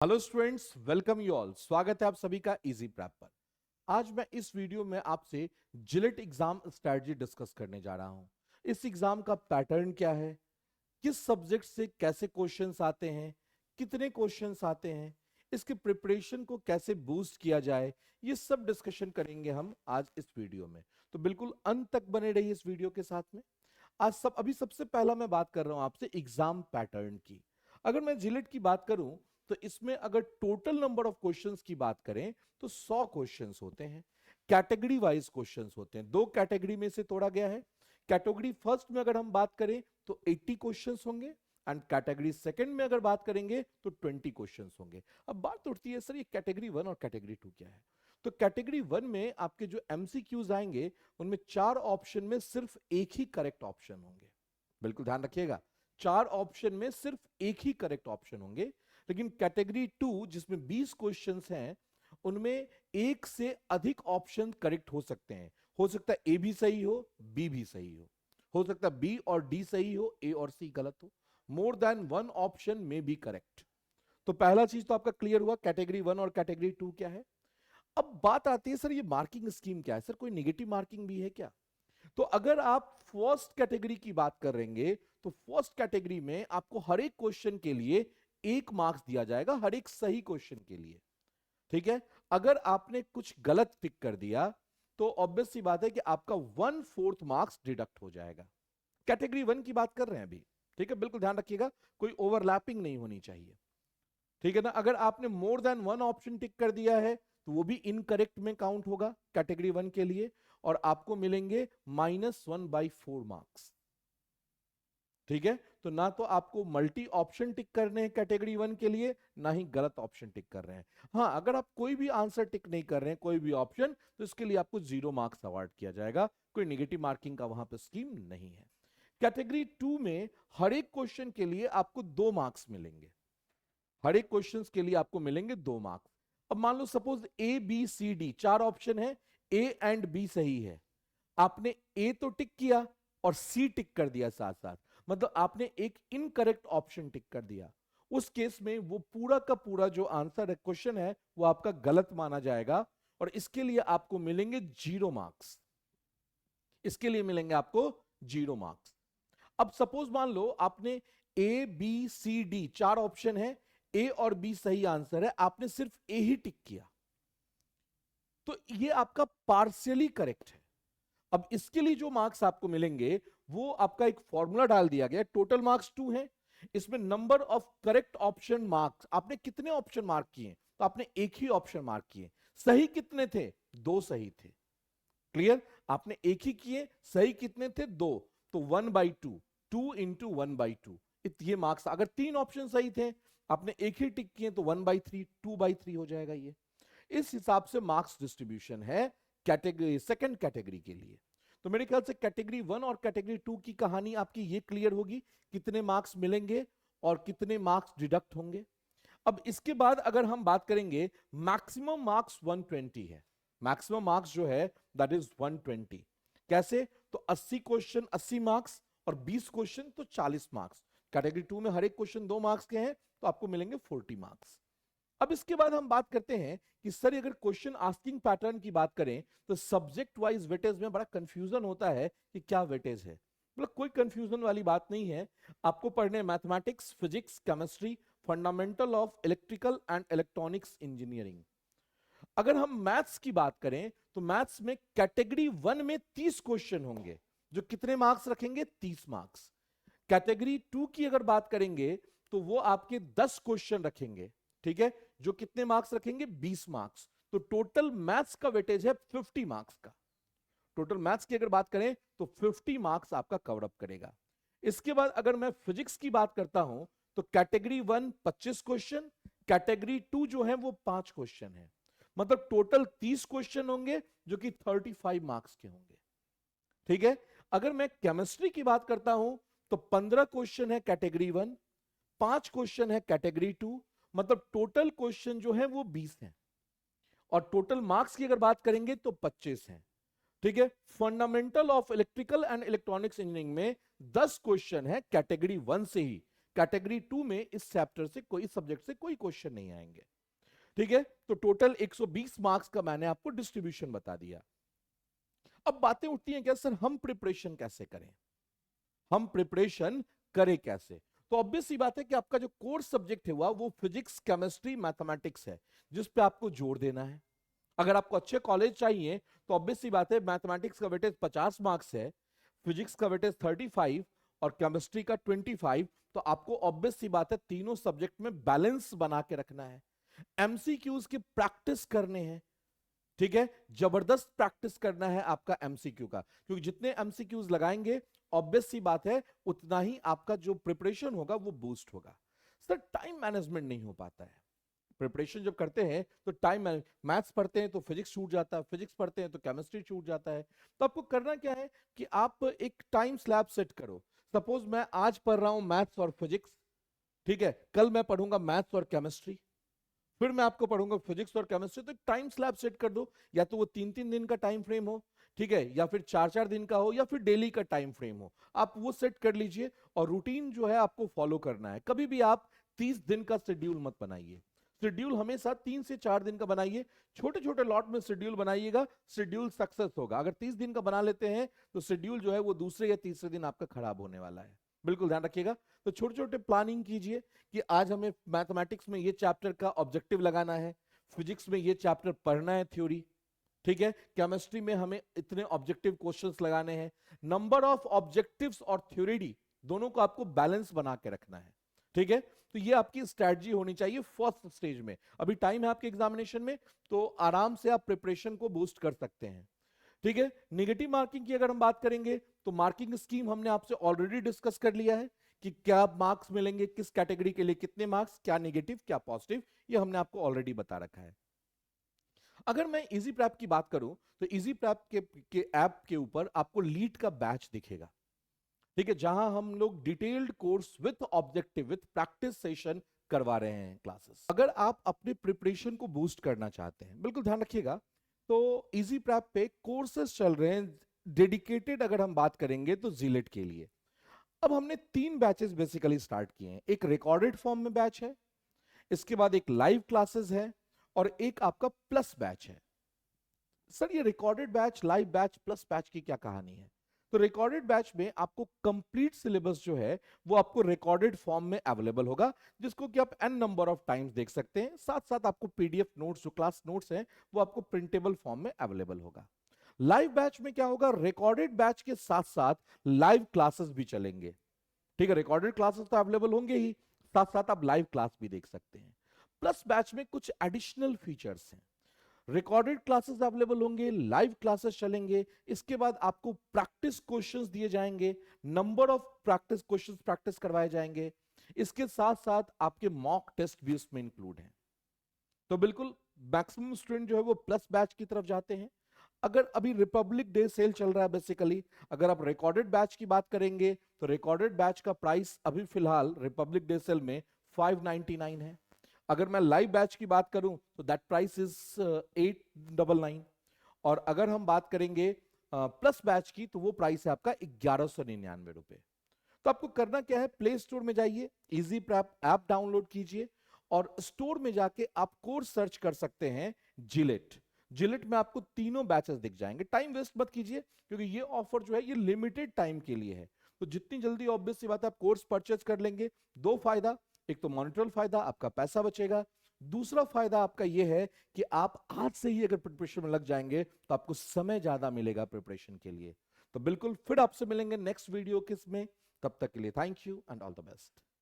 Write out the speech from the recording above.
Hello students, welcome you all. स्वागत है आप सभी का इजी प्रैप पर। आज मैं इस वीडियो में आपसे जिलेट एग्जाम स्ट्रेटजी डिस्कस करने जा रहा हूं। इस एग्जाम का पैटर्न क्या है, किस सब्जेक्ट से कैसे क्वेश्चंस आते हैं, कितने क्वेश्चंस आते हैं, इसके प्रिपरेशन को कैसे बूस्ट किया जाए, ये सब डिस्कशन करेंगे हम आज इस वीडियो में। तो बिल्कुल अंत तक बने रहिए इस वीडियो के साथ में। अभी सबसे पहला मैं बात कर रहा हूं आपसे एग्जाम पैटर्न की। अगर मैं जिलेट की बात करूं तो इसमें अगर टोटल नंबर ऑफ क्वेश्चंस की बात करें तो 100 क्वेश्चंस होते हैं। कैटेगरी वाइज क्वेश्चंस होते हैं, दो कैटेगरी में से तोड़ा गया है। कैटेगरी फर्स्ट में अगर हम बात करें तो 80 क्वेश्चंस होंगे एंड कैटेगरी सेकंड में अगर बात करेंगे तो 20 क्वेश्चंस होंगे। अब बात उठती है, सर ये कैटेगरी 1 और कैटेगरी 2 क्या है? तो कैटेगरी 1 में आपके जो एमसीक्यूज आएंगे उनमें 4 ऑप्शन में सिर्फ एक ही करेक्ट ऑप्शन होंगे। बिल्कुल ध्यान रखिएगा, 4 ऑप्शन में सिर्फ एक ही करेक्ट ऑप्शन होंगे। लेकिन कैटेगरी 2 जिसमें 20 क्वेश्चंस हैं उनमें एक से अधिक ऑप्शन करेक्ट हो सकते हैं। हो सकता है ए भी सही हो, बी भी सही हो सकता है बी और डी सही हो, ए और सी गलत हो। मोर देन वन ऑप्शन में बी करेक्ट। तो पहला चीज तो आपका क्लियर हुआ, कैटेगरी 1 और कैटेगरी 2 क्या है। अब बात आती है, सर ये मार्किंग स्कीम क्या है? सर कोई नेगेटिव मार्किंग भी है क्या? तो अगर आप फर्स्ट कैटेगरी की बात करेंगे तो फर्स्ट कैटेगरी में आपको हर एक क्वेश्चन के लिए 1 मार्क्स दिया जाएगा, हर एक सही क्वेश्चन के लिए। ठीक है, अगर आपने कुछ गलत टिक कर दिया तो ऑब्वियस सी बात है कि आपका 1/4 मार्क्स डिडक्ट हो जाएगा। कैटेगरी 1 की बात कर रहे हैं अभी। ठीक है, बिल्कुल ध्यान रखिएगा, कोई ओवरलैपिंग नहीं होनी चाहिए। ठीक है ना। अगर आपने more than one option tick कर दिया है तो वो भी इनकरेक्ट में काउंट होगा कैटेगरी 1 के लिए, और आपको मिलेंगे -1/4 मार्क्स। ठीक है, तो ना तो आपको मल्टी ऑप्शन टिक करने हैं कैटेगरी 1 के लिए, ना ही गलत ऑप्शन टिक कर रहे हैं। हाँ, अगर आप कोई भी आंसर टिक नहीं कर रहे हैं, कोई भी ऑप्शन, तो इसके लिए आपको 0 मार्क्स अवार्ड किया जाएगा। कोई नेगेटिव मार्किंग का वहां पे स्कीम नहीं है। कैटेगरी 2 में हर एक क्वेश्चन के लिए आपको 2 मार्क्स मिलेंगे। हर एक क्वेश्चन के लिए आपको मिलेंगे 2 मार्क्स। अब मान लो suppose A B C D 4 option है, ए एंड बी सही है, आपने ए तो टिक किया और सी टिक कर दिया साथ साथ, मतलब आपने एक इनकरेक्ट ऑप्शन टिक कर दिया। उस केस में वो पूरा का पूरा जो आंसर है क्वेश्चन है वो आपका गलत माना जाएगा और इसके लिए आपको मिलेंगे 0 मार्क्स। इसके लिए मिलेंगे आपको 0 मार्क्स। अब सपोज मान लो आपने A B C D 4 option है, ए और बी सही आंसर है, आपने सिर्फ ए ही टिक किया, तो ये आपका पार्शियली करेक्ट है। अब इसके लिए जो मार्क्स आपको मिलेंगे वो आपका एक फॉर्मूला डाल दिया गया, टोटल मार्क्स 2 है, इसमें number of correct option marks, आपने कितने ऑप्शन मार्क किए, तो आपने एक ही ऑप्शन मार्क किए। सही कितने थे? 2 सही थे। क्लियर, आपने एक ही किए, सही कितने थे? 2, तो 1/2, 2 इंटू 1/2 ये मार्क्स। अगर 3 ऑप्शन सही थे, आपने एक ही टिक किए, तो 1/3, 2/3 हो जाएगा। ये इस हिसाब से मार्क्स डिस्ट्रीब्यूशन है कैटेगरी सेकंड कैटेगरी के लिए। तो मेरे ख्याल से कैटेगरी 1 और कैटेगरी 2 की कहानी आपकी ये क्लियर होगी, कितने मार्क्स मिलेंगे और कितने मार्क्स डिडक्ट होंगे। अब इसके बाद अगर हम बात करेंगे, मैक्सिमम मार्क्स 120 है। मैक्सिमम मार्क्स जो है दैट इज 120। कैसे? तो 80 क्वेश्चन 80 मार्क्स और 20 क्वेश्चन तो 40 मार्क्स। कैटेगरी 2 में हर एक क्वेश्चन 2 मार्क्स के हैं, तो आपको मिलेंगे 40 मार्क्स। अब इसके बाद हम बात करते हैं कि सर अगर क्वेश्चन आस्किंग पैटर्न की बात करें तो सब्जेक्ट वाइज वेटेज में बड़ा कंफ्यूजन होता है कि क्या वेटेज है। मतलब कोई कंफ्यूजन वाली बात नहीं है। आपको पढ़ने mathematics, physics, chemistry, fundamental of electrical and electronics engineering. अगर हम मैथ्स की बात करें तो मैथ्स में कैटेगरी 1 में 30 क्वेश्चन होंगे जो कितने मार्क्स रखेंगे? 30 मार्क्स। कैटेगरी 2 की अगर बात करेंगे तो वो आपके 10 क्वेश्चन रखेंगे, ठीक है, जो कितने मार्क्स रखेंगे? 20 मार्क्स। तो टोटल मैथ्स का वेटेज है 50 मार्क्स का। टोटल मैथ्स की अगर बात करें तो 50 मार्क्स आपका कवर अप करेगा। इसके बाद अगर मैं फिजिक्स की बात करता हूं तो कैटेगरी 1 25 क्वेश्चन, कैटेगरी 2 जो है वो 5 क्वेश्चन है, मतलब टोटल 30 क्वेश्चन होंगे जो कि 35 मार्क्स के होंगे। ठीक है, अगर मैं केमिस्ट्री की बात करता हूं तो 15 क्वेश्चन है कैटेगरी 1, 5 क्वेश्चन है कैटेगरी 2, मतलब टोटल क्वेश्चन जो है वो 20 है और टोटल मार्क्स की अगर बात करेंगे तो 25 है। ठीक है, fundamental of electrical and electronics engineering में 10 क्वेश्चन है कैटेगरी 1 से ही, कैटेगरी 2 में इस चैप्टर से कोई सब्जेक्ट से कोई क्वेश्चन नहीं आएंगे। ठीक है, तो टोटल 120 मार्क्स का मैंने आपको डिस्ट्रीब्यूशन बता दिया। अब बातें उठती हैं क्या सर हम प्रिपरेशन कैसे करें, हम प्रिपरेशन करें कैसे? तो ऑब्वियस सी बात है कि आपका जो कोर्स सब्जेक्ट है वो फिजिक्स केमिस्ट्री मैथमेटिक्स है, जिस पे आपको जोर देना है। अगर आपको अच्छे कॉलेज चाहिए तो ऑब्वियस सी बात है मैथमेटिक्स का वेटेज 50 मार्क्स है, फिजिक्स का वेटेज 35 और केमिस्ट्री का 25। तो आपको ऑब्वियस सी बात है तीनों सब्जेक्ट में बैलेंस बना के रखना है, एमसीक्यूज की प्रैक्टिस करने हैं। ठीक है, जबरदस्त प्रैक्टिस करना है आपका एमसीक्यू का, क्योंकि जितने एमसीक्यूज लगाएंगे ऑब्वियस सी बात है उतना ही आपका जो प्रिपरेशन होगा वो बूस्ट होगा। सर टाइम मैनेजमेंट नहीं हो पाता है, प्रिपरेशन जब करते हैं तो टाइम, मैथ्स पढ़ते हैं तो फिजिक्स छूट जाता है, फिजिक्स पढ़ते हैं तो केमिस्ट्री छूट जाता है। तो आपको करना क्या है कि आप एक टाइम स्लैब सेट करो। सपोज मैं आज पढ़ रहा हूं मैथ्स और फिजिक्स, ठीक है, कल मैं पढ़ूंगा मैथ्स और केमिस्ट्री, फिर मैं आपको पढ़ूंगा फिजिक्स और केमिस्ट्री। तो टाइम स्लैब सेट कर दो, या तो वो 3-3 दिन का टाइम फ्रेम हो, ठीक है, या फिर 4-4 दिन का हो, या फिर डेली का टाइम फ्रेम हो, आप वो सेट कर लीजिए। और रूटीन जो है आपको फॉलो करना है। कभी भी आप 30 दिन का शेड्यूल मत बनाइए, शेड्यूल हमेशा 3 से 4 दिन का बनाइए। छोटे छोटे लॉट में शेड्यूल बनाइएगा, शेड्यूल सक्सेस होगा। अगर 30 दिन का बना लेते हैं तो शेड्यूल जो है वो दूसरे या तीसरे दिन आपका खराब होने वाला है, बिल्कुल ध्यान रखिएगा। तो छोटे छोटे प्लानिंग कीजिए कि आज हमें मैथमेटिक्स में ये चैप्टर का ऑब्जेक्टिव लगाना है, फिजिक्स में ये चैप्टर पढ़ना है थ्योरी, ठीक है, केमिस्ट्री में हमें इतने ऑब्जेक्टिव क्वेश्चंस लगाने हैं। नंबर ऑफ ऑब्जेक्टिव्स और थ्योरी दोनों को आपको बैलेंस बना के रखना है। ठीक है, तो ये आपकी स्ट्रेटजी होनी चाहिए फर्स्ट स्टेज में। अभी टाइम है आपके एग्जामिनेशन में, तो आराम से आप प्रिपरेशन को बूस्ट कर सकते हैं। ठीक है, नेगेटिव मार्किंग की अगर हम बात करेंगे तो मार्किंग स्कीम हमने आपसे ऑलरेडी डिस्कस कर लिया है कि क्या मार्क्स मिलेंगे, किस कैटेगरी के लिए कितने मार्क्स, क्या नेगेटिव क्या पॉजिटिव, ये हमने आपको ऑलरेडी बता रखा है। अगर मैं इजी प्रैप की बात करूं तो इजी प्रैप के ऐप के ऊपर आपको लीड का बैच दिखेगा, ठीक है, जहां हम लोग detailed course with objective with practice session करवा रहे हैं क्लासेस। अगर आप अपने प्रिपरेशन को बूस्ट करना चाहते हैं, बिल्कुल ध्यान रखिएगा, तो इजी प्रैप पे कोर्सेज चल रहे हैं डेडिकेटेड। अगर हम बात करेंगे तो जीलेट के लिए अब हमने 3 बैचेस बेसिकली स्टार्ट किए हैं। एक रिकॉर्डेड फॉर्म में बैच है, इसके बाद एक लाइव क्लासेस है, और एक आपका प्लस बैच है। सर ये recorded batch, live batch, plus batch की क्या कहानी है? तो रिकॉर्डेड बैच में आपको कंप्लीट सिलेबस जो है वो आपको रिकॉर्डेड फॉर्म में अवेलेबल होगा, जिसको कि आप n नंबर ऑफ टाइम्स देख सकते हैं। साथ साथ आपको पीडीएफ नोट्स, जो क्लास नोट्स हैं, वो आपको प्रिंटेबल फॉर्म में अवेलेबल होगा। लाइव बैच में क्या होगा, रिकॉर्डेड बैच के साथ साथ लाइव क्लासेस भी चलेंगे। ठीक है, रिकॉर्डेड क्लासेस तो अवेलेबल होंगे ही, साथ साथ आप लाइव क्लास भी देख सकते हैं। प्लस बैच में कुछ एडिशनल फीचर्स हैं, रिकॉर्डेड क्लासेस अवेलेबल होंगे, लाइव क्लासेस चलेंगे, इसके बाद आपको प्रैक्टिस क्वेश्चंस दिए जाएंगे, number of practice questions practice करवाए जाएंगे, इसके साथ साथ आपके मॉक टेस्ट भी उसमें इंक्लूड हैं। तो बिल्कुल मैक्सिमम स्टूडेंट जो है वो प्लस बैच की तरफ जाते हैं। अगर अभी रिपब्लिक डे सेल चल रहा है बेसिकली, अगर आप रिकॉर्डेड बैच की बात करेंगे तो रिकॉर्डेड बैच का प्राइस अभी फिलहाल रिपब्लिक डे सेल में 599 है। अगर मैं लाइव बैच की बात करूं तो दैट प्राइस इज 899। और अगर हम बात करेंगे प्लस बैच की तो वो प्राइस है आपका 1199 रुपए। तो आपको करना क्या है, प्ले स्टोर में जाइए, इजी प्रैप ऐप डाउनलोड कीजिए, और स्टोर में जाके आप कोर्स सर्च कर सकते हैं जिलेट। जिलेट में आपको तीनों बैचेस दिख जाएंगे। टाइम वेस्ट मत कीजिए, क्योंकि ये ऑफर जो है ये लिमिटेड टाइम के लिए है। तो जितनी जल्दी ऑब्वियस सी बात है आप कोर्स परचेज कर लेंगे, 2 फायदा, एक तो मॉनिटरल फायदा, आपका पैसा बचेगा। दूसरा फायदा आपका यह है कि आप आज से ही अगर प्रिपरेशन में लग जाएंगे तो आपको समय ज्यादा मिलेगा प्रिपरेशन के लिए। तो बिल्कुल फिर आपसे मिलेंगे नेक्स्ट वीडियो किस में, तब तक के लिए thank you and all the best.